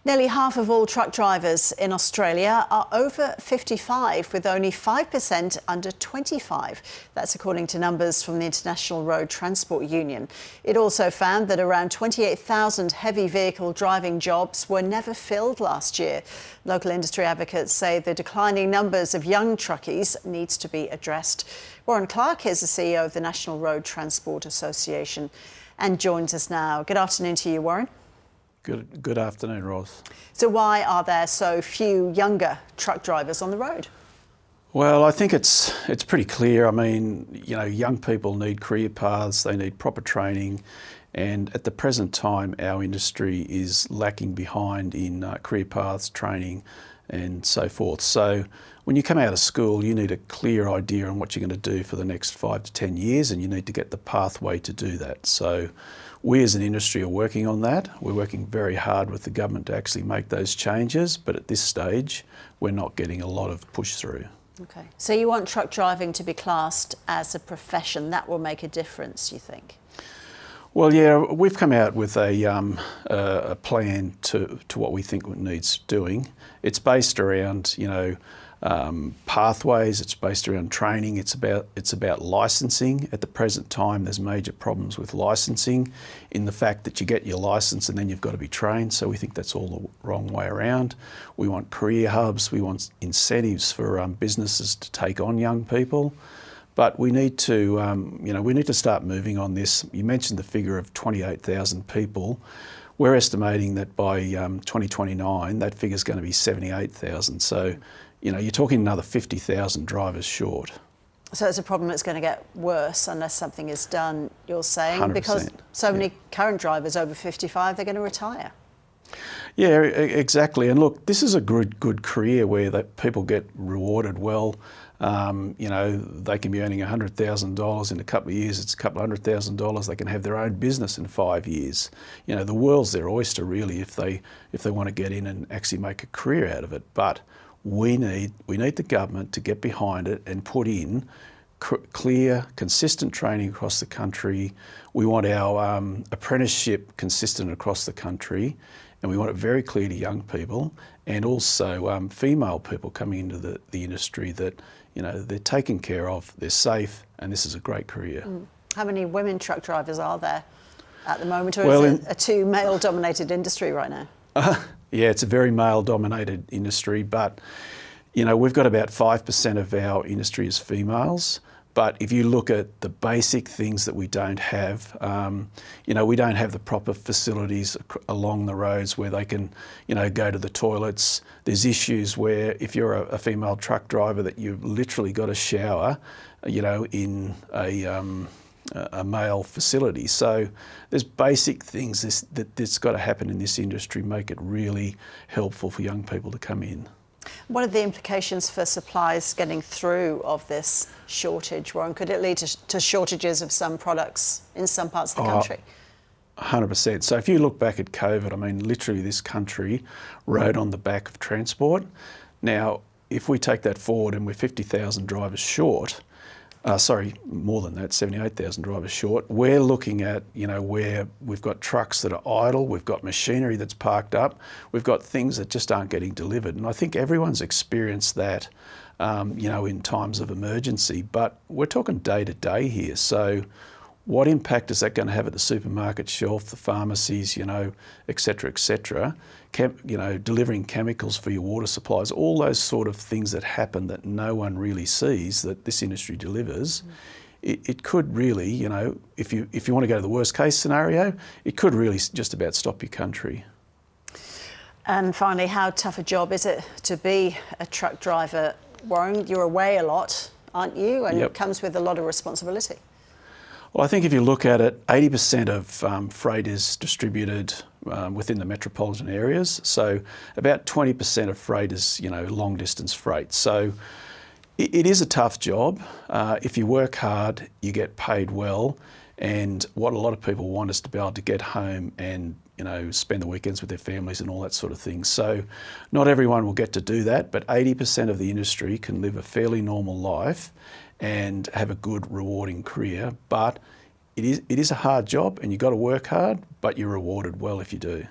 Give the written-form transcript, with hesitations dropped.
Nearly half of all truck drivers in Australia are over 55, with only 5% under 25. That's according to numbers from the International Road Transport Union. It also found that around 28,000 heavy vehicle driving jobs were never filled last year. Local industry advocates say the declining numbers of young truckies needs to be addressed. Warren Clark is the CEO of the National Road Transport Association and joins us now. Good afternoon to you, Warren. Good afternoon, Ross. So why are there so few younger truck drivers on the road? Well, I think it's pretty clear. I mean, young people need career paths, they need proper training, and at the present time, our industry is lacking behind in career paths, training, and so forth. So when you come out of school, you need a clear idea on what you're going to do for the next 5 to 10 years, and you need to get the pathway to do that. So we as an industry are working on that. We're working very hard with the government to actually make those changes, but at this stage, we're not getting a lot of push through. Okay. So you want truck driving to be classed as a profession. That will make a difference, you think? Well, yeah, we've come out with a plan to what we think needs doing. It's based around, pathways. It's based around training. It's about licensing. At the present time, there's major problems with licensing, in the fact that you get your license and then you've got to be trained. So we think that's all the wrong way around. We want career hubs. We want incentives for businesses to take on young people. But we need to, start moving on this. You mentioned the figure of 28,000 people. We're estimating that by 2029, that figure is going to be 78,000. So, you're talking another 50,000 drivers short. So it's a problem that's going to get worse unless something is done, you're saying? 100%, because so many current drivers over 55, they're going to retire. Yeah, exactly. And look, this is a good career where people get rewarded well. They can be earning $100,000 in a couple of years. It's a couple of $100,000. They can have their own business in 5 years. The world's their oyster, really, if they want to get in and actually make a career out of it. But we need the government to get behind it and put in clear, consistent training across the country. We want our apprenticeship consistent across the country, and we want it very clear to young people and also female people coming into the industry that they're taken care of, they're safe, and this is a great career. How many women truck drivers are there at the moment, or is it a too male-dominated industry right now? Yeah, it's a very male-dominated industry, but we've got about 5% of our industry is females. But if you look at the basic things that we don't have, we don't have the proper facilities along the roads where they can, go to the toilets. There's issues where if you're a female truck driver that you've literally got a shower, in a male facility. So there's basic things that's got to happen in this industry, make it really helpful for young people to come in. What are the implications for supplies getting through of this shortage, Warren? Could it lead to shortages of some products in some parts of the country? 100%. So if you look back at COVID, I mean, literally this country rode on the back of transport. Now, if we take that forward and we're 50,000 drivers short, more than that, 78,000 drivers short. We're looking at, where we've got trucks that are idle, we've got machinery that's parked up, we've got things that just aren't getting delivered. And I think everyone's experienced that, in times of emergency, but we're talking day to day here. So what impact is that going to have at the supermarket shelf, the pharmacies, et cetera, delivering chemicals for your water supplies, all those sort of things that happen that no one really sees that this industry delivers. It could really, if you want to go to the worst case scenario, it could really just about stop your country. And finally, how tough a job is it to be a truck driver, Warren? You're away a lot, aren't you? And It comes with a lot of responsibility. Well, I think if you look at it, 80% of freight is distributed within the metropolitan areas. So about 20% of freight is, long distance freight. So it is a tough job. If you work hard, you get paid well. And what a lot of people want is to be able to get home and, spend the weekends with their families and all that sort of thing. So not everyone will get to do that, but 80% of the industry can live a fairly normal life and have a good, rewarding career. But it is a hard job and you've got to work hard, but you're rewarded well if you do.